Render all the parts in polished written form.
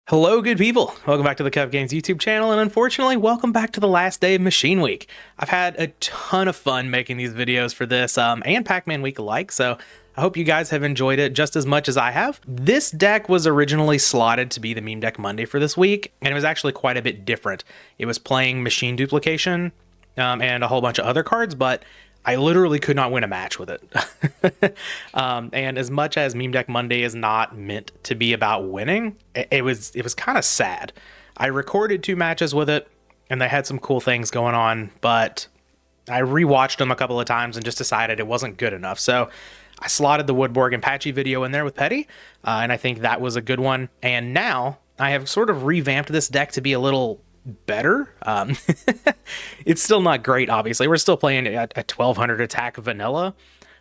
Hello, good people. Welcome back to the Kuhb Games YouTube channel, and unfortunately, welcome back to the last day of Machine Week. I've had a ton of fun making these videos for this and Pac-Man Week alike, so I hope you guys have enjoyed it just as much as I have. This deck was originally slotted to be the Meme Deck Monday for this week, and it was actually quite a bit different. It was playing Machine Duplication and a whole bunch of other cards, but I literally could not win a match with it. And as much as Meme Deck Monday is not meant to be about winning, it was kind of sad. I recorded 2 matches with it, and they had some cool things going on, but I rewatched them a couple of times and just decided it wasn't good enough. So I slotted the Woodborg and Patchy video in there with Petty, and I think that was a good one. And now I have sort of revamped this deck to be a little better. It's still not great, obviously. We're still playing a 1200 attack vanilla,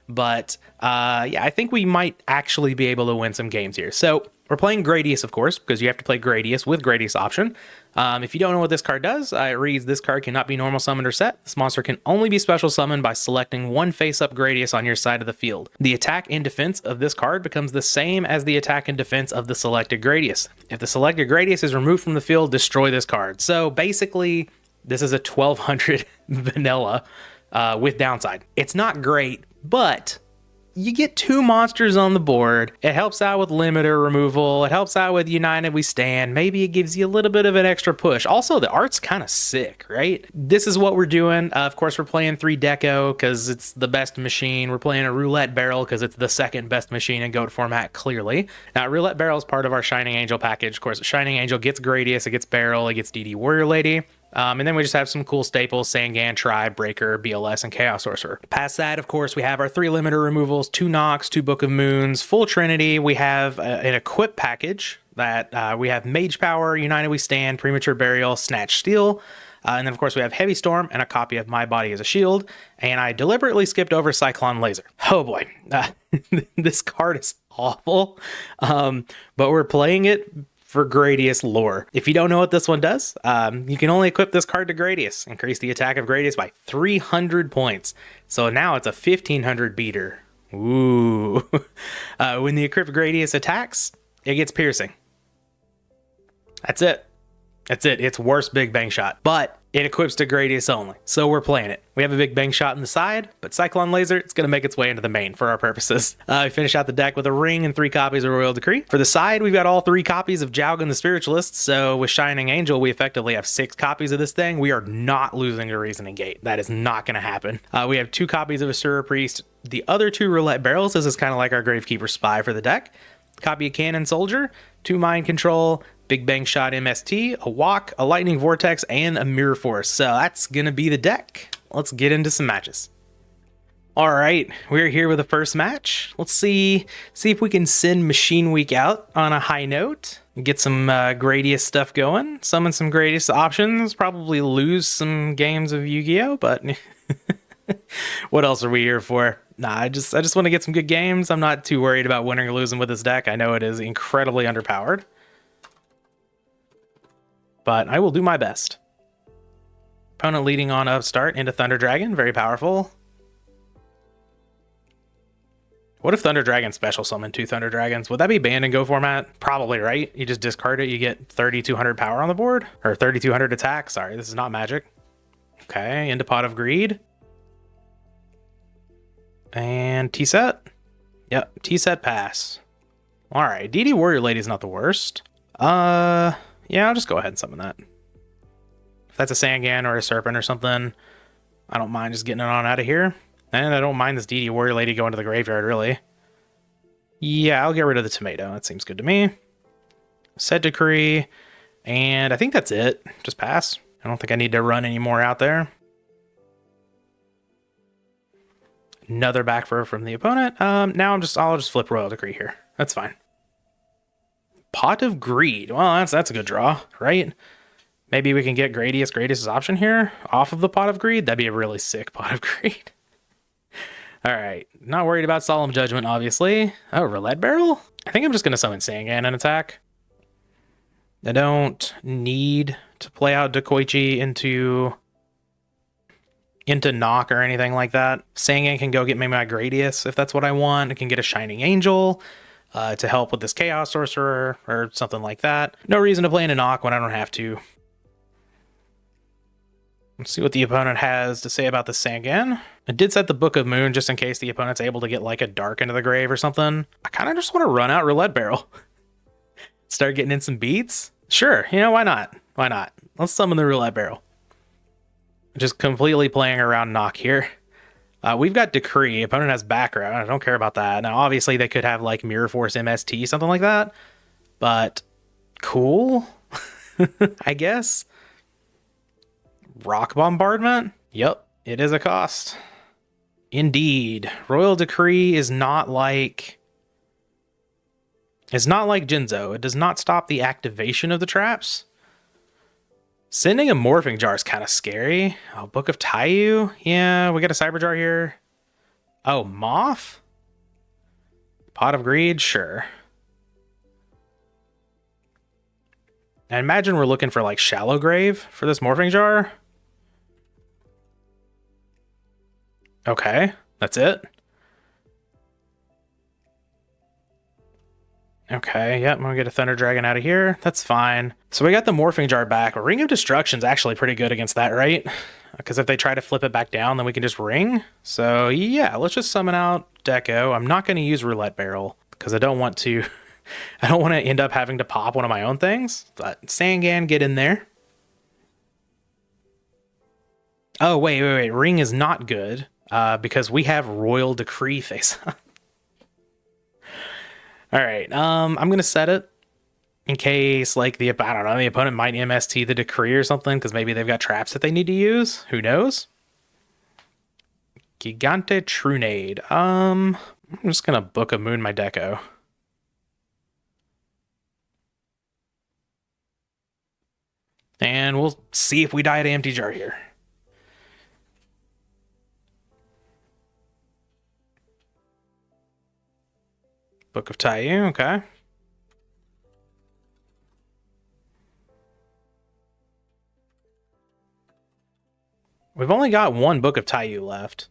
but yeah, I think we might actually be able to win some games here. So we're playing Gradius, of course, because you have to play Gradius with Gradius option. If you don't know what this card does, it reads, this card cannot be normal summoned or set. This monster can only be special summoned by selecting one face-up Gradius on your side of the field. The attack and defense of this card becomes the same as the attack and defense of the selected Gradius. If the selected Gradius is removed from the field, destroy this card. So basically, this is a 1200 vanilla with downside. It's not great, but you get 2 monsters on the board. It helps out with limiter removal. It helps out with United We Stand. Maybe it gives you a little bit of an extra push. Also, the art's kind of sick, right? This is what we're doing. Of course, we're playing 3 Deco because it's the best machine. We're playing a Roulette Barrel because it's the second best machine in GOAT format, clearly. Now, Roulette Barrel is part of our Shining Angel package. Of course, Shining Angel gets Gradius, it gets Barrel, it gets DD Warrior Lady. And then we just have some cool staples, Sangan, Tribe, Breaker, BLS, and Chaos Sorcerer. Past that, of course, we have our 3 limiter removals, 2 Nox, 2 Book of Moons, full Trinity. We have an equip package that we have Mage Power, United We Stand, Premature Burial, Snatch Steel. And then, of course, we have Heavy Storm and a copy of My Body as a Shield. And I deliberately skipped over Cyclone Laser. Oh boy, this card is awful. But we're playing it for Gradius lore. If you don't know what this one does, you can only equip this card to Gradius. Increase the attack of Gradius by 300 points. So now it's a 1500 beater. Ooh. When the equipped Gradius attacks, it gets piercing. That's it. That's it. It's worse Big Bang Shot. But it equips to Gradius only. So we're playing it. We have a Big Bang Shot in the side, but Cyclone Laser, it's going to make its way into the main for our purposes. We finish out the deck with a Ring and 3 copies of Royal Decree. For the side, we've got all 3 copies of Jowgen the Spiritualist. So with Shining Angel, we effectively have 6 copies of this thing. We are not losing a Reasoning Gate. That is not going to happen. We have 2 copies of Asura Priest. The other 2 Roulette Barrels. This is kind of like our Gravekeeper Spy for the deck. Copy of Cannon Soldier, 2 Mind Control, Big Bang Shot MST, a Walk, a Lightning Vortex, and a Mirror Force. So that's going to be the deck. Let's get into some matches. All right, we're here with the first match. Let's see if we can send Machine Week out on a high note. Get some Gradius stuff going. Summon some Gradius options. Probably lose some games of Yu-Gi-Oh! But what else are we here for? Nah, I just want to get some good games. I'm not too worried about winning or losing with this deck. I know it is incredibly underpowered, but I will do my best. Opponent leading on upstart into Thunder Dragon, very powerful. What if Thunder Dragon special summoned 2 Thunder Dragons? Would that be banned in Go format? Probably, right? You just discard it, you get 3200 power on the board, or 3200 attack. Sorry, this is not Magic. Okay, into Pot of Greed. And T-set? Yep, T-set pass. Alright, DD Warrior Lady is not the worst. Yeah, I'll just go ahead and summon that. If that's a Sangan or a Serpent or something, I don't mind just getting it on out of here. And I don't mind this DD Warrior Lady going to the graveyard, really. Yeah, I'll get rid of the tomato. That seems good to me. Set Decree. And I think that's it. Just pass. I don't think I need to run any more out there. Another back throw from the opponent. Now I'll just flip Royal Decree here. That's fine. Pot of Greed. Well, that's a good draw, right? Maybe we can get Gradius' option here off of the Pot of Greed. That'd be a really sick Pot of Greed. All right, not worried about Solemn Judgment, obviously. Oh, Roulette Barrel? I think I'm just going to summon Sangan and attack. I don't need to play out Dekoichi into Knock or anything like that. Sangan can go get maybe my Gradius if that's what I want. I can get a Shining Angel. to help with this Chaos Sorcerer or something like that. No reason to play in a knock when I don't have to. Let's see what the opponent has to say about the Sangan. I did set the Book of Moon just in case the opponent's able to get like a Dark into the grave or something. I kind of just want to run out Roulette Barrel. Start getting in some beats. Sure, you know, why not? Why not? Let's summon the Roulette Barrel. Just completely playing around knock here. We've got Decree. Opponent has background. I don't care about that. Now, obviously, they could have like Mirror Force MST, something like that. But cool, I guess. Rock Bombardment? Yep, it is a cost. Indeed. Royal Decree is not like... It's not like Jinzo. It does not stop the activation of the traps. Sending a Morphing Jar is kind of scary. Oh, Book of Taiyu? Yeah, we got a Cyber Jar here. Oh, Moth? Pot of Greed? Sure. I imagine we're looking for like Shallow Grave for this Morphing Jar. Okay, that's it. Okay, yep, I'm gonna get a Thunder Dragon out of here. That's fine. So we got the Morphing Jar back. Ring of Destruction's actually pretty good against that, right? Because if they try to flip it back down, then we can just ring. So yeah, let's just summon out Deco. I'm not gonna use Roulette Barrel because I don't want to I don't want to end up having to pop one of my own things. But Sangan, get in there. Oh, wait. Ring is not good because we have Royal Decree face up. All right, I'm going to set it in case, like, I don't know, the opponent might MST the Decree or something because maybe they've got traps that they need to use. Who knows? Gigante Trunade. I'm just going to Book of Moon my Deco. And we'll see if we die at an empty jar here. Book of Taiyu, okay. We've only got one Book of Taiyu left.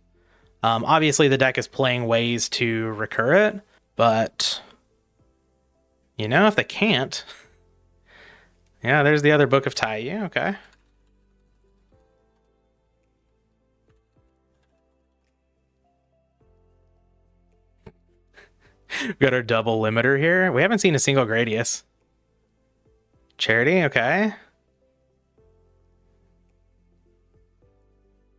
Obviously, the deck is playing ways to recur it, but, you know, if they can't... Yeah, there's the other Book of Taiyu, okay. We've got our double limiter here. We haven't seen a single Gradius. Charity, okay.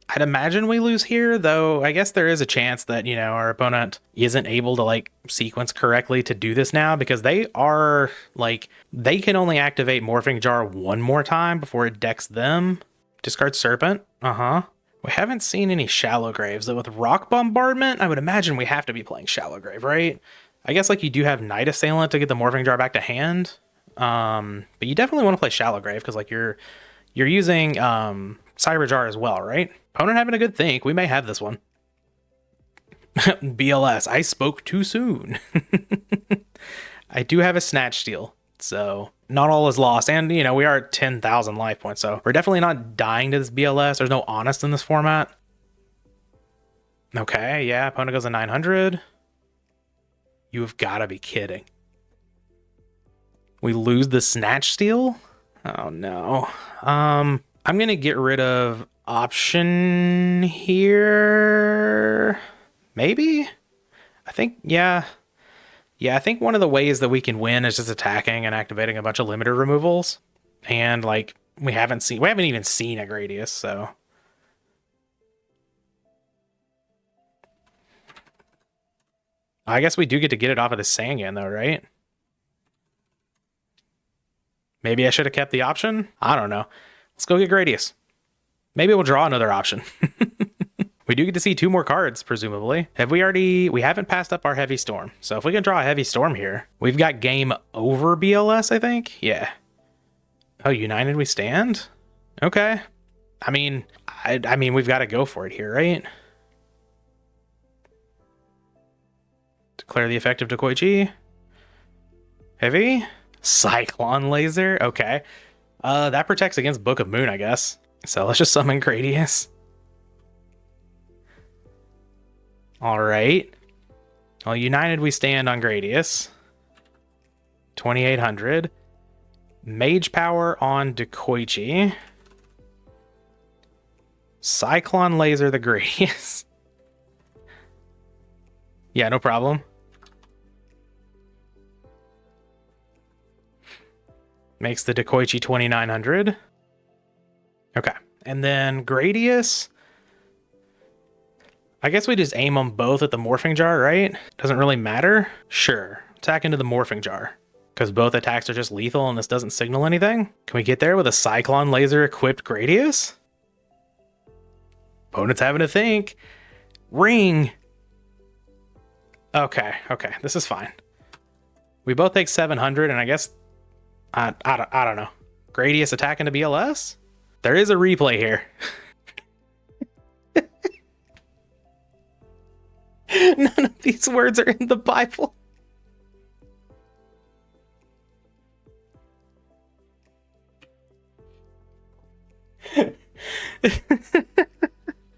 I'd imagine we lose here, though I guess there is a chance that, you know, our opponent isn't able to, like, sequence correctly to do this now because they are, like, they can only activate Morphing Jar one more time before it decks them. Discard Serpent. We haven't seen any Shallow Graves, though with Rock Bombardment, I would imagine we have to be playing Shallow Grave, right? I guess, like, you do have Night Assailant to get the Morphing Jar back to hand. But you definitely want to play Shallow Grave because, like, you're using Cyber Jar as well, right? Opponent having a good think. We may have this one. BLS. I spoke too soon. I do have a Snatch Steal, so not all is lost. And, you know, we are at 10,000 life points, so we're definitely not dying to this BLS. There's no Honest in this format. Okay, yeah, opponent goes to 900. You have got to be kidding. We lose the Snatch Steal? Oh, no. I'm going to get rid of option here. Maybe? I think, yeah. Yeah, I think one of the ways that we can win is just attacking and activating a bunch of limiter removals. And, like, we haven't even seen a Gradius, so. I guess we do get to get it off of the Sangan, though, right? Maybe I should have kept the option? I don't know. Let's go get Gradius. Maybe we'll draw another option. We do get to see 2 more cards, presumably. We haven't passed up our Heavy Storm. So if we can draw a Heavy Storm here, we've got game over BLS, I think. Yeah. Oh, United we stand? Okay. I mean, we've got to go for it here, right? Declare the effect of Decoy-G. Heavy. Cyclone Laser. Okay. That protects against Book of Moon, I guess. So let's just summon Gradius. All right. Well, United we stand on Gradius. 2800. Mage Power on Dekoichi. Cyclone Laser the Gradius. Yeah, no problem. Makes the Dekoichi 2900. Okay. And then Gradius. I guess we just aim them both at the Morphing Jar, right? Doesn't really matter. Sure. Attack into the Morphing Jar. Because both attacks are just lethal and this doesn't signal anything. Can we get there with a Cyclone Laser equipped Gradius? Opponent's having to think. Ring. Okay. This is fine. We both take 700 and I guess... I don't know. Gradius attacking to BLS? There is a replay here. None of these words are in the Bible.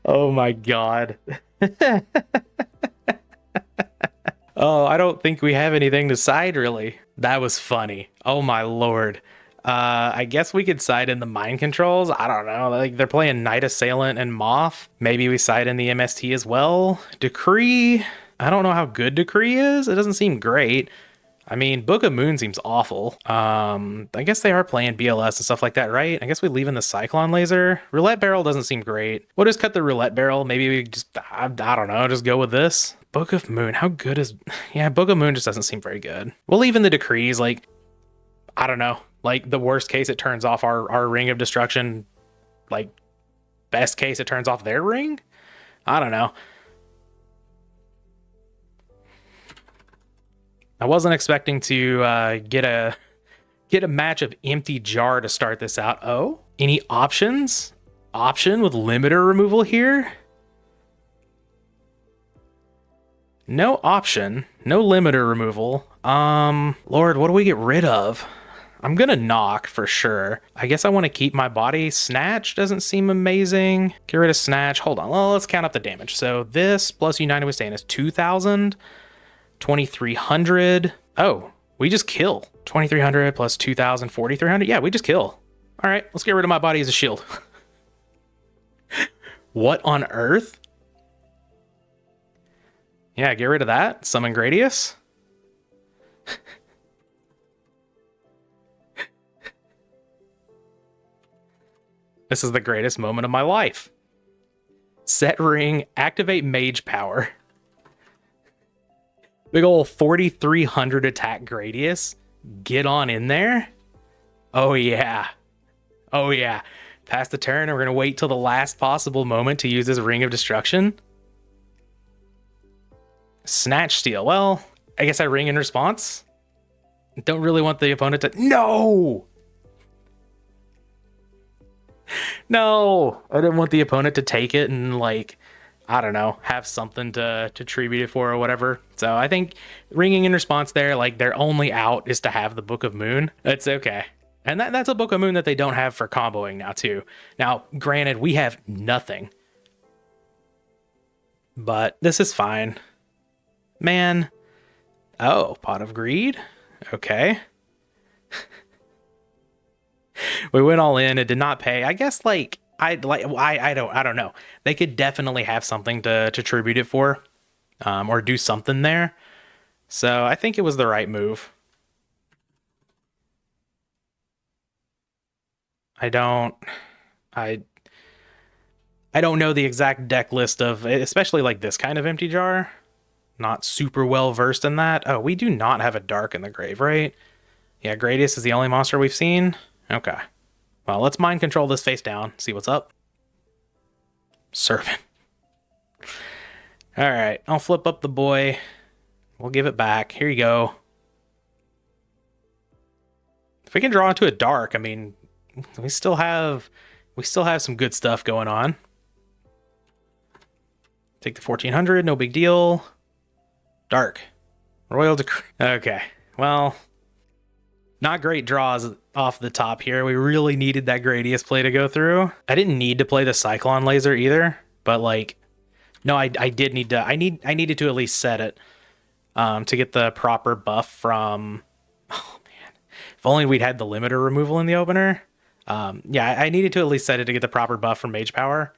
Oh my god. Oh, I don't think we have anything to side, really. That was funny. Oh my lord. I guess we could side in the mind controls. I don't know. Like, they're playing Night Assailant and Moth. Maybe we side in the MST as well. Decree. I don't know how good Decree is. It doesn't seem great. I mean, Book of Moon seems awful. I guess they are playing BLS and stuff like that, right? I guess we leave in the Cyclone Laser. Roulette Barrel doesn't seem great. We'll just cut the Roulette Barrel. Maybe we just, I don't know, just go with this. Book of Moon, how good is... Yeah, Book of Moon just doesn't seem very good. We'll leave in the Decrees, like, I don't know. Like, the worst case, it turns off our Ring of Destruction. Like, best case, it turns off their ring? I don't know. I wasn't expecting to get a match of Empty Jar to start this out. Oh, any options? Option with limiter removal here? No option, no limiter removal. Lord, what do we get rid of? I'm gonna knock for sure. I guess I want to keep my body. Snatch doesn't seem amazing. Get rid of Snatch. Hold on, well, let's count up the damage. So this plus United Withstand is 2,000, 2,300. Oh, we just kill. 2,300 plus 2,000, 4,300. Yeah, we just kill. All right, let's get rid of my body as a shield. What on earth? Yeah, get rid of that. Summon Gradius. This is the greatest moment of my life. Set ring, activate Mage Power. Big ol' 4,300 attack Gradius. Get on in there. Oh yeah. Oh yeah. Pass the turn, and we're gonna wait till the last possible moment to use this Ring of Destruction. Snatch Steal. Well, I guess I ring in response. Don't really want the opponent to... No! No! I didn't want the opponent to take it and, like, I don't know, have something to tribute it for or whatever. So I think ringing in response there, like, their only out is to have the Book of Moon. That's okay. And that's a Book of Moon that they don't have for comboing now, too. Now, granted, we have nothing. But this is fine. Man. Oh, Pot of Greed. Okay. We went all in. It did not pay. I guess, like, I don't know. They could definitely have something to tribute it for, or do something there. So I think it was the right move. I don't know the exact deck list of, especially like this kind of Empty Jar. Not super well versed in that. Oh, we do not have a Dark in the grave, right? Yeah, Gradius is the only monster we've seen. Okay. Well, let's mind control this face down. See what's up. Servant. All right, I'll flip up the boy. We'll give it back. Here you go. If we can draw into a Dark, I mean, we still have some good stuff going on. Take the 1,400, no big deal. Dark. Royal Decree. Okay, well, not great draws off the top here. We really needed that Gradius play to go through. I didn't need to play the Cyclone Laser either, but like, no, I did need to. I needed to at least set it to get the proper buff from. Oh man, If only we'd had the limiter removal in the opener. Yeah, I needed to at least set it to get the proper buff from Mage Power.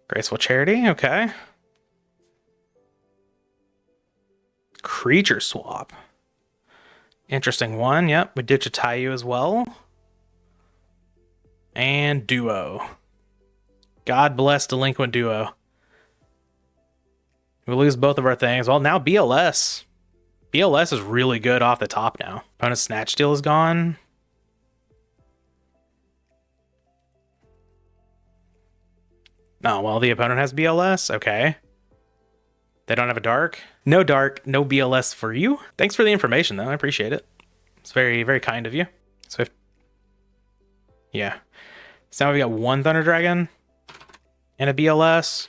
Graceful Charity, okay. Creature Swap. Interesting one, yep. We ditch a Taiyu as well. And Duo. God bless Delinquent Duo. We lose both of our things. Well, now BLS. BLS is really good off the top now. Opponent's Snatch Steal is gone. Oh, well, the opponent has BLS. Okay. They don't have a dark. No dark, no BLS for you. Thanks for the information, though. I appreciate it. It's very, very kind of you. So, yeah. So now we got one Thunder Dragon and a BLS.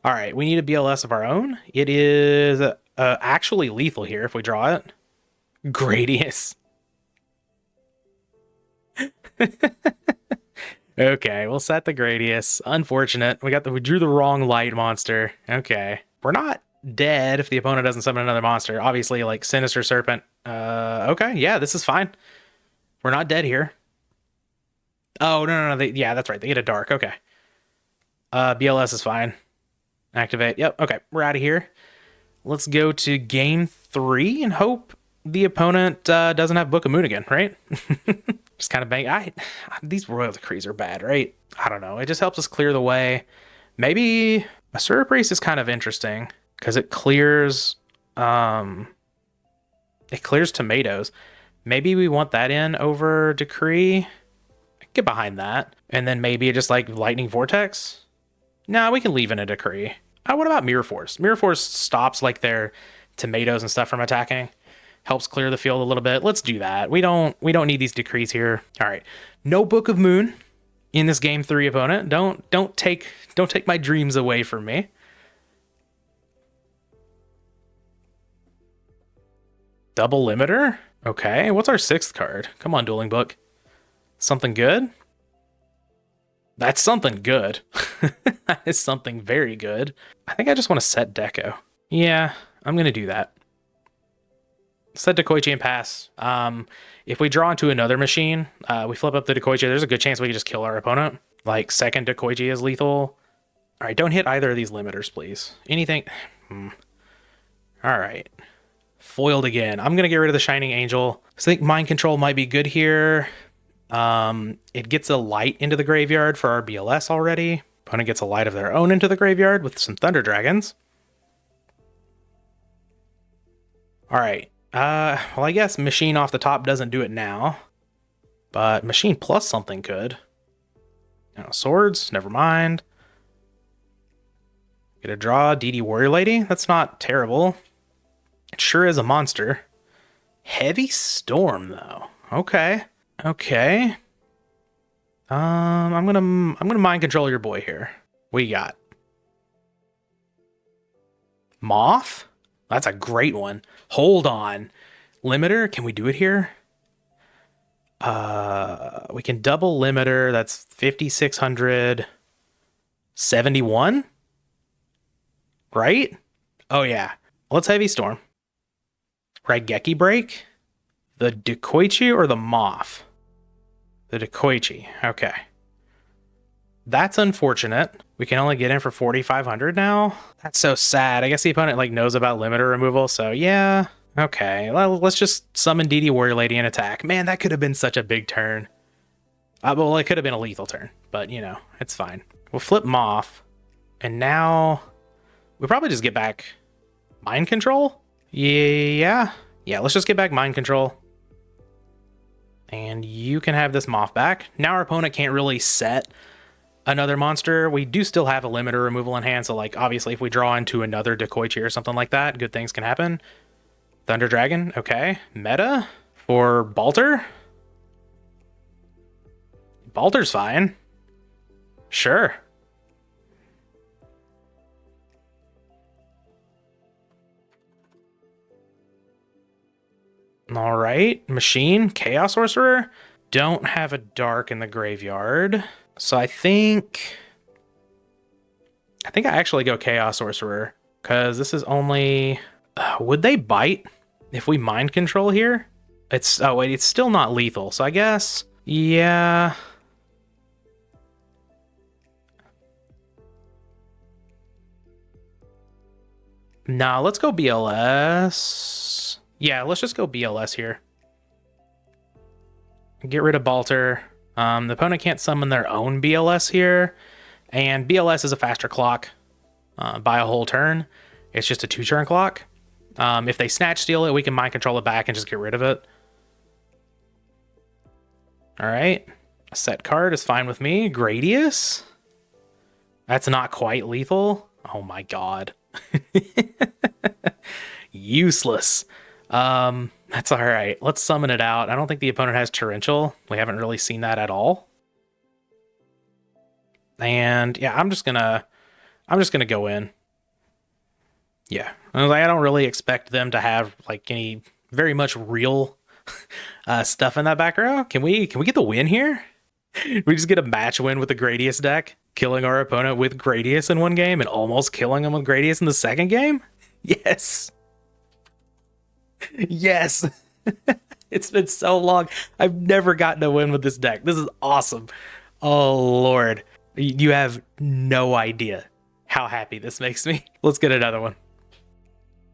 All right, we need a BLS of our own. It is actually lethal here if we draw it. Gradius. Okay, we'll set the Gradius. Unfortunate. We drew the wrong light monster. Okay. We're not dead if the opponent doesn't summon another monster. Obviously, like Sinister Serpent. Okay, yeah, this is fine. We're not dead here. Oh, no. Yeah, that's right. They get a dark. Okay. BLS is fine. Activate. Yep. Okay, we're out of here. Let's go to game 3 and hope the opponent doesn't have Book of Moon again, right? Just kind of bang. These Royal Decrees are bad, right? I don't know. It just helps us clear the way. Maybe a Asura Priest is kind of interesting because it clears tomatoes. Maybe we want that in over Decree. I can get behind that. And then maybe just like Lightning Vortex. No, we can leave in a Decree. What about Mirror Force? Mirror Force stops like their tomatoes and stuff from attacking. Helps clear the field a little bit. Let's do that. We don't need these decrees here. All right. No Book of Moon in this game 3 opponent. Don't take my dreams away from me. Double limiter? Okay. What's our 6th card? Come on, Dueling Book. Something good? That's something good. That is something very good. I think I just want to set Deco. Yeah, I'm going to do that. Set Dekoichi and pass. If we draw into another machine, we flip up the Dekoichi, there's a good chance we can just kill our opponent. Like, second Dekoichi is lethal. All right, don't hit either of these limiters, please. Anything. All right. Foiled again. I'm going to get rid of the Shining Angel. I think Mind Control might be good here. It gets a light into the graveyard for our BLS already. Opponent gets a light of their own into the graveyard with some Thunder Dragons. All right. Well, I guess Machine off the top doesn't do it now, but Machine plus something could. Swords, never mind. Get a draw, DD Warrior Lady. That's not terrible. It sure is a monster. Heavy Storm, though. Okay. I'm gonna mind control your boy here. What you got? Moth? That's a great one. Hold on. Limiter, can we do it here? We can double limiter. That's 5,600. 71? Right? Oh, yeah. Let's Heavy Storm. Raigeki Break? The Dekoichi or the Moth? The Dekoichi. Okay. That's unfortunate. We can only get in for 4,500 now. That's so sad. I guess the opponent knows about limiter removal, so yeah. Okay, well, let's just summon DD Warrior Lady and attack. Man, that could have been such a big turn. Well, it could have been a lethal turn, but it's fine. We'll flip Moth, and now we probably just get back Mind Control. Yeah, let's just get back Mind Control. And you can have this Moth back. Now our opponent can't really set another monster. We do still have a limiter removal in hand, so obviously if we draw into another Dekoichi or something like that, good things can happen. Thunder Dragon, okay. Meta for Balter. Balter's fine. Sure. All right, Machine, Chaos Sorcerer. Don't have a dark in the graveyard. So I think I actually go Chaos Sorcerer because this is only... would they bite if we Mind Control here? It's, oh wait, it's still not lethal. So I guess, yeah. Nah, let's go BLS. Yeah, let's just go BLS here. Get rid of Balter. The opponent can't summon their own BLS here. And BLS is a faster clock by a whole turn. It's just a 2-turn clock. If they snatch steal it, we can mind control it back and just get rid of it. All right. A set card is fine with me. Gradius. That's not quite lethal. Oh my god. Useless. That's all right. Let's summon it out. I don't think the opponent has Torrential. We haven't really seen that at all. And yeah, I'm just gonna go in. Yeah, I don't really expect them to have like any very much real stuff in that back row. Can we get the win here? We just get a match win with the Gradius deck, killing our opponent with Gradius in one game and almost killing him with Gradius in the second game? Yes. Yes. It's been so long. I've never gotten a win with this deck. This is awesome. Oh, Lord. You have no idea how happy this makes me. Let's get another one.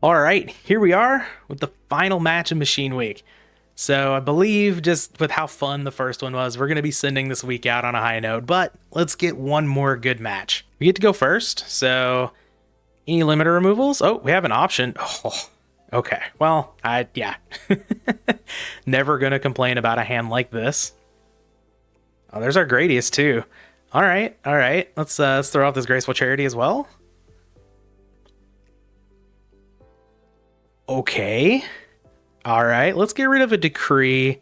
All right, here we are with the final match of Machine Week. So I believe just with how fun the first one was, we're going to be sending this week out on a high note, but let's get one more good match. We get to go first, so any limiter removals? Oh, we have an option. Oh, okay, well, yeah. Never going to complain about a hand like this. Oh, there's our Gradius too. All right. Let's throw out this Graceful Charity as well. Okay. All right, let's get rid of a Decree.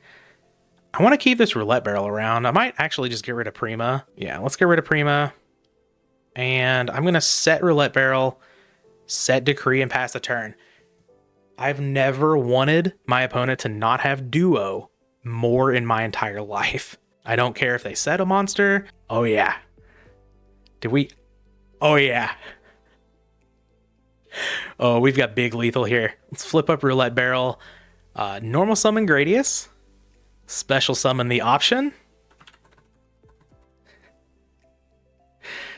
I want to keep this Roulette Barrel around. I might actually just get rid of Prima. Yeah, let's get rid of Prima. And I'm going to set Roulette Barrel, set Decree, and pass the turn. I've never wanted my opponent to not have Duo more in my entire life. I don't care if they set a monster. Oh, yeah. Did we? Oh, yeah. Oh, we've got big lethal here. Let's flip up Roulette Barrel. Normal summon Gradius. Special summon the option.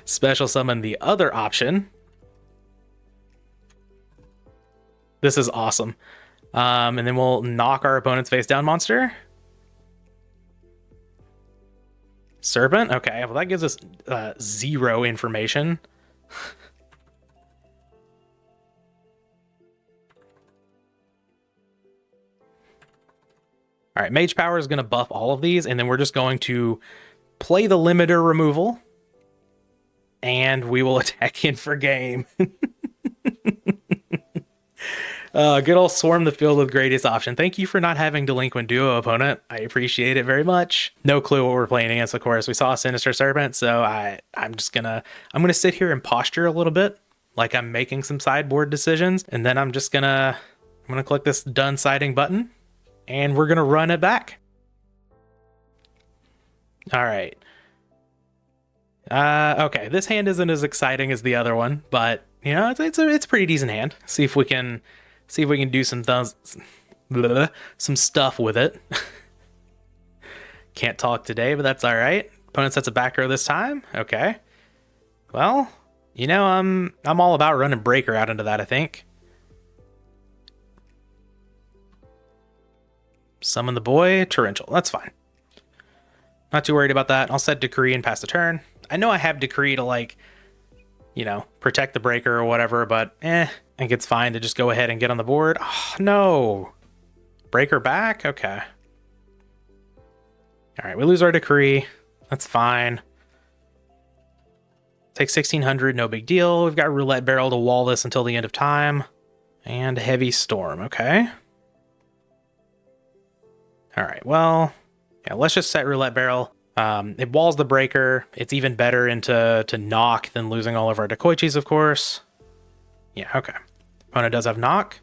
Special summon the other option. This is awesome. And then we'll knock our opponent's face down monster. Serpent? Okay, well that gives us 0 information. All right, Mage Power is going to buff all of these, and then we're just going to play the limiter removal, and we will attack in for game. Good old Swarm the Field with Greatest Option. Thank you for not having Delinquent Duo, opponent. I appreciate it very much. No clue what we're playing against, of course. We saw a Sinister Serpent, so I'm gonna sit here and posture a little bit, like I'm making some sideboard decisions, and then I'm gonna click this Done Siding button. And we're going to run it back. All right. Okay, this hand isn't as exciting as the other one, but you know, it's a pretty decent hand. See if we can do some stuff with it. Can't talk today, but that's all right. Opponent sets a back row this time. Okay. Well, you know, I'm all about running Breaker out into that, I think. Summon the boy, Torrential. That's fine. Not too worried about that. I'll set Decree and pass the turn. I know I have Decree to, like, you know, protect the breaker or whatever, but I think it's fine to just go ahead and get on the board. Oh, no. Breaker back? Okay. All right, we lose our Decree. That's fine. Take 1600, no big deal. We've got Roulette Barrel to wall this until the end of time. And Heavy Storm, okay. All right, well, yeah, let's just set Roulette Barrel. It walls the breaker. It's even better to knock than losing all of our Dacoichis, of course. Yeah, okay. Opponent does have knock.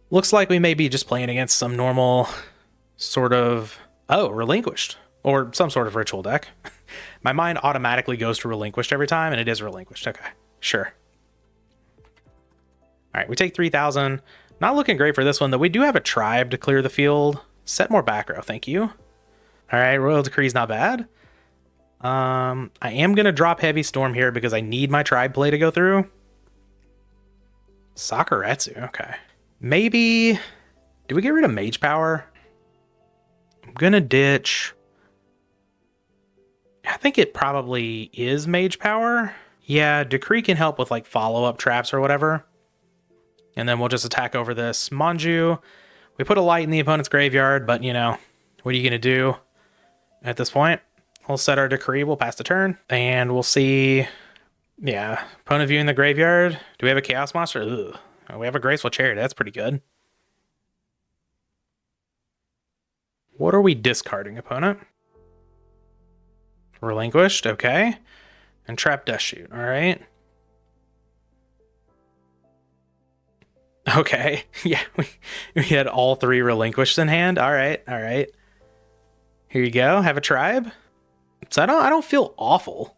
Looks like we may be just playing against some normal sort of... Oh, Relinquished. Or some sort of ritual deck. My mind automatically goes to Relinquished every time, and it is Relinquished. Okay, sure. All right, we take 3,000. Not looking great for this one, though. We do have a Tribe to clear the field. Set more back row, thank you. All right, Royal Decree's not bad. I am going to drop Heavy Storm here because I need my Tribe play to go through. Sakuretsu, okay. Maybe... Do we get rid of Mage Power? I'm going to ditch... I think it probably is Mage Power. Yeah, Decree can help with like follow-up traps or whatever. And then we'll just attack over this Manju. We put a light in the opponent's graveyard, but you know, what are you going to do at this point? We'll set our Decree, we'll pass the turn, and we'll see... Yeah, opponent viewing the graveyard. Do we have a Chaos Monster? Ugh. Oh, we have a Graceful Chariot, that's pretty good. What are we discarding, opponent? Relinquished, okay. And Trap Dust Shoot, alright. Okay, yeah, we had all three relinquished in hand. Alright, alright. Here you go, have a Tribe. So I don't feel awful.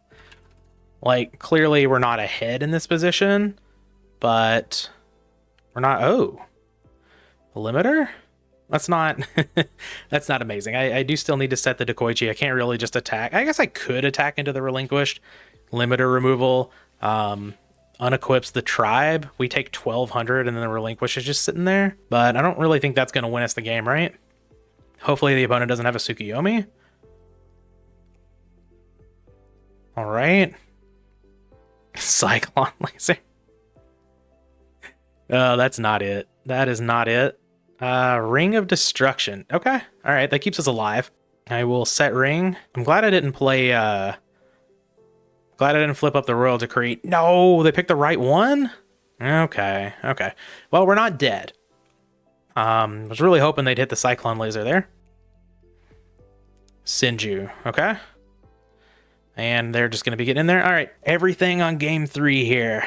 Like, clearly we're not ahead in this position, but we're not... Oh. A limiter? That's not that's not amazing. I do still need to set the Dekoichi. I can't really just attack. I guess I could attack into the relinquished. Limiter removal unequips the Tribe. We take 1,200 and then the relinquish is just sitting there. But I don't really think that's going to win us the game, right? Hopefully the opponent doesn't have a Tsukuyomi. All right. Cyclone Laser. Oh, that's not it. That is not it. Ring of Destruction. Okay. All right. That keeps us alive. I will set Ring. I'm glad I didn't play, glad I didn't flip up the Royal Decree. No, they picked the right one? Okay. Okay. Well, we're not dead. I was really hoping they'd hit the Cyclone Laser there. Sinju. Okay. And they're just going to be getting in there. All right. Everything on game 3 here.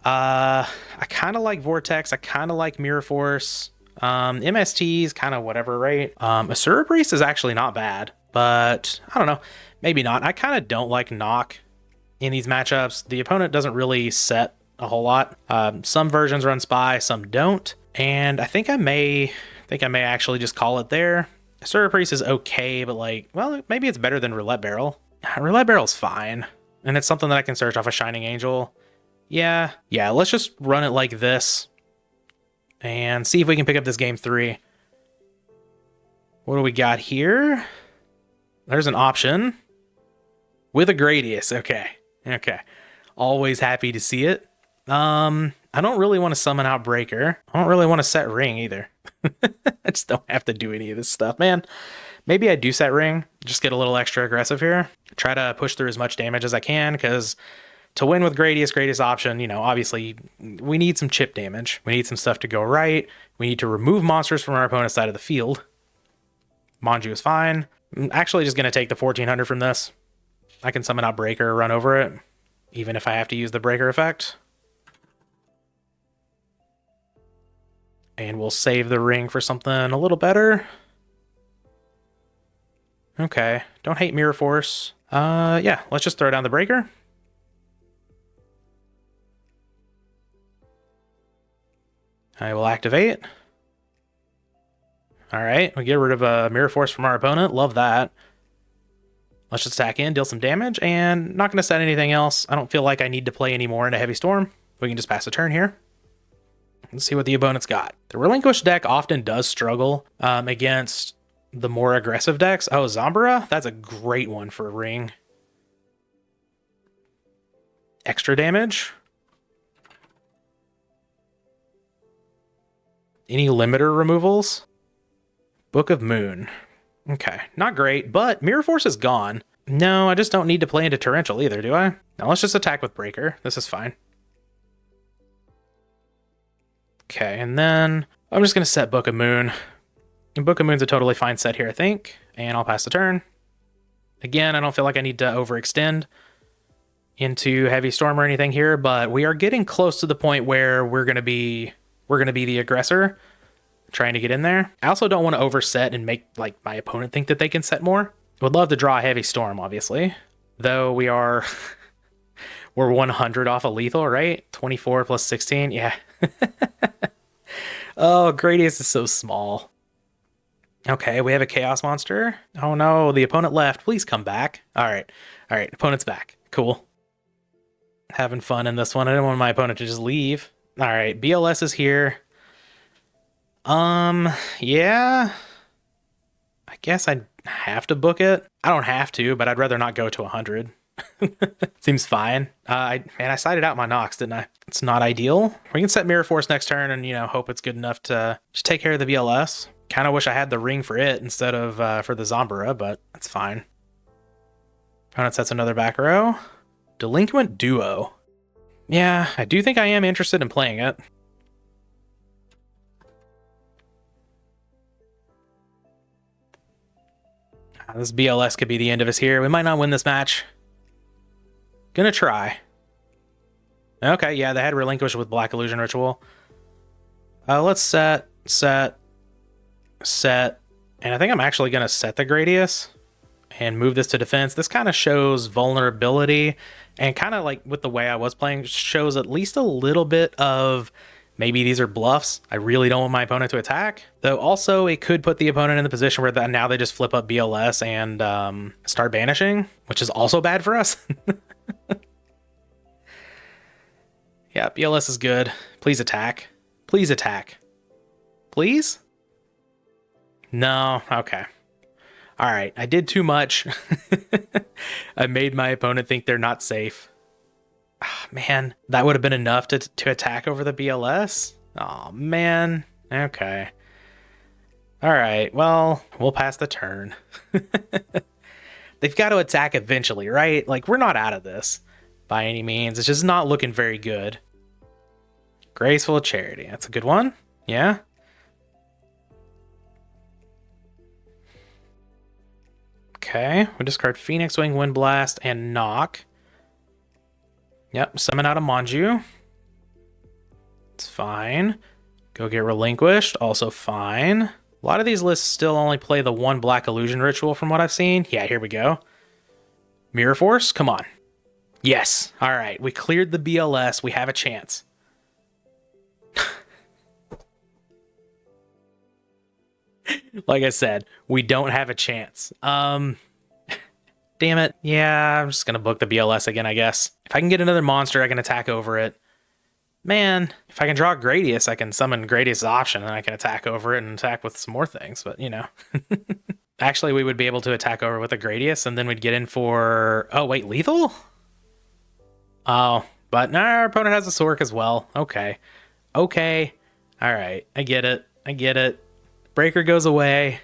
I kind of like Vortex. I kind of like Mirror Force. MST is kind of whatever, right? Asura Priest is actually not bad, but I don't know. Maybe not. I kind of don't like Knock in these matchups. The opponent doesn't really set a whole lot. Some versions run Spy, some don't. And I think I may actually just call it there. Asura Priest is okay, but like, well, maybe it's better than Roulette Barrel. Roulette Barrel's fine. And it's something that I can search off a Shining Angel. Yeah, let's just run it like this. And see if we can pick up this game 3. What do we got here? There's an option. With a Gradius. Okay. Okay. Always happy to see it. I don't really want to summon out Breaker. I don't really want to set Ring either. I just don't have to do any of this stuff, man. Maybe I do set Ring. Just get a little extra aggressive here. Try to push through as much damage as I can, because... to win with Gradius option, you know, obviously we need some chip damage. We need some stuff to go right. We need to remove monsters from our opponent's side of the field. Manju is fine. I'm actually just going to take the 1,400 from this. I can summon out Breaker, run over it, even if I have to use the Breaker effect. And we'll save the Ring for something a little better. Okay, don't hate Mirror Force. Yeah, let's just throw down the Breaker. I will activate. All right, we get rid of a Mirror Force from our opponent. Love that. Let's just attack in, deal some damage, and not going to set anything else. I don't feel like I need to play any more into Heavy Storm. We can just pass a turn here. Let's see what the opponent's got. The Relinquished deck often does struggle against the more aggressive decks. Oh, Zambara? That's a great one for a Ring. Extra damage. Any limiter removals? Book of Moon. Okay, not great, but Mirror Force is gone. No, I just don't need to play into Torrential either, do I? Now let's just attack with Breaker. This is fine. Okay, and then I'm just going to set Book of Moon. And Book of Moon's a totally fine set here, I think. And I'll pass the turn. Again, I don't feel like I need to overextend into Heavy Storm or anything here, but we are getting close to the point where we're going to be the aggressor, trying to get in there. I also don't want to overset and make like my opponent think that they can set more. Would love to draw a Heavy Storm, obviously. Though we're 100 off a lethal, right? 24 plus 16, yeah. Oh, Gradius is so small. Okay, we have a Chaos Monster. Oh no, the opponent left. Please come back. All right, opponent's back. Cool. Having fun in this one. I didn't want my opponent to just leave. All right, BLS is here. Yeah. I guess I'd have to book it. I don't have to, but I'd rather not go to 100. Seems fine. I sided out my Nox, didn't I? It's not ideal. We can set Mirror Force next turn and, you know, hope it's good enough to just take care of the BLS. Kind of wish I had the ring for it instead of for the Zombara, but that's fine. Opponent sets another back row. Delinquent Duo. Yeah, I do think I am interested in playing it. This BLS could be the end of us here. We might not win this match. Gonna try. Okay, yeah, they had Relinquish with Black Illusion Ritual. Let's set. And I think I'm actually gonna set the Gradius and move this to defense. This kind of shows vulnerability, and kind of like with the way I was playing, shows at least a little bit of maybe these are bluffs. I really don't want my opponent to attack. Though also it could put the opponent in the position where now they just flip up BLS and start banishing, which is also bad for us. Yeah, BLS is good. Please attack. Please attack. Please? No, okay. All right, I did too much. I made my opponent think they're not safe. Oh, man, that would have been enough to attack over the BLS? Oh, man. Okay. All right, well, we'll pass the turn. They've got to attack eventually, right? Like, we're not out of this by any means. It's just not looking very good. Graceful Charity. That's a good one. Yeah. Okay, we discard Phoenix Wing, Wind Blast, and Knock. Yep, summon out a Manju. It's fine. Go get Relinquished, also fine. A lot of these lists still only play the one Black Illusion Ritual from what I've seen. Yeah, here we go. Mirror Force, come on. Yes, all right, we cleared the BLS. We have a chance. Like I said, we don't have a chance. Damn it. Yeah, I'm just going to book the BLS again, I guess. If I can get another monster, I can attack over it. Man, if I can draw Gradius, I can summon Gradius' option, and I can attack over it and attack with some more things, but, you know. Actually, we would be able to attack over with a Gradius, and then we'd get in for... Oh, wait, lethal? Oh, but no, our opponent has a Sork as well. Okay. Okay. All right. I get it. I get it. Breaker goes away.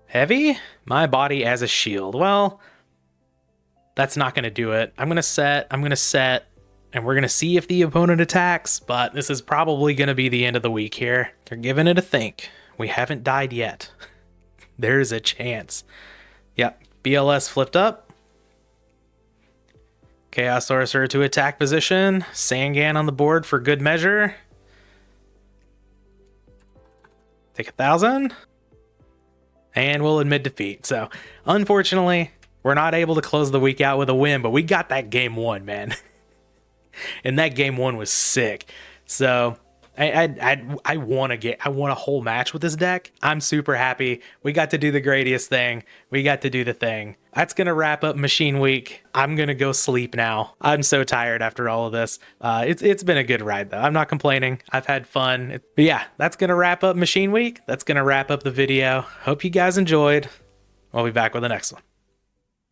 Heavy? My body as a shield. Well, that's not going to do it. I'm going to set, and we're going to see if the opponent attacks, but this is probably going to be the end of the week here. They're giving it a think. We haven't died yet. There's a chance. Yep, BLS flipped up. Chaos Sorcerer to attack position. Sangan on the board for good measure. Take 1,000. And we'll admit defeat. So, unfortunately, we're not able to close the week out with a win, but we got that game one, man. And that game one was sick. So, I want a whole match with this deck. I'm super happy. We got to do the Gradius thing. We got to do the thing. That's going to wrap up Machine Week. I'm going to go sleep now. I'm so tired after all of this. It's been a good ride, though. I'm not complaining. I've had fun. But yeah, that's going to wrap up Machine Week. That's going to wrap up the video. Hope you guys enjoyed. We'll be back with the next one.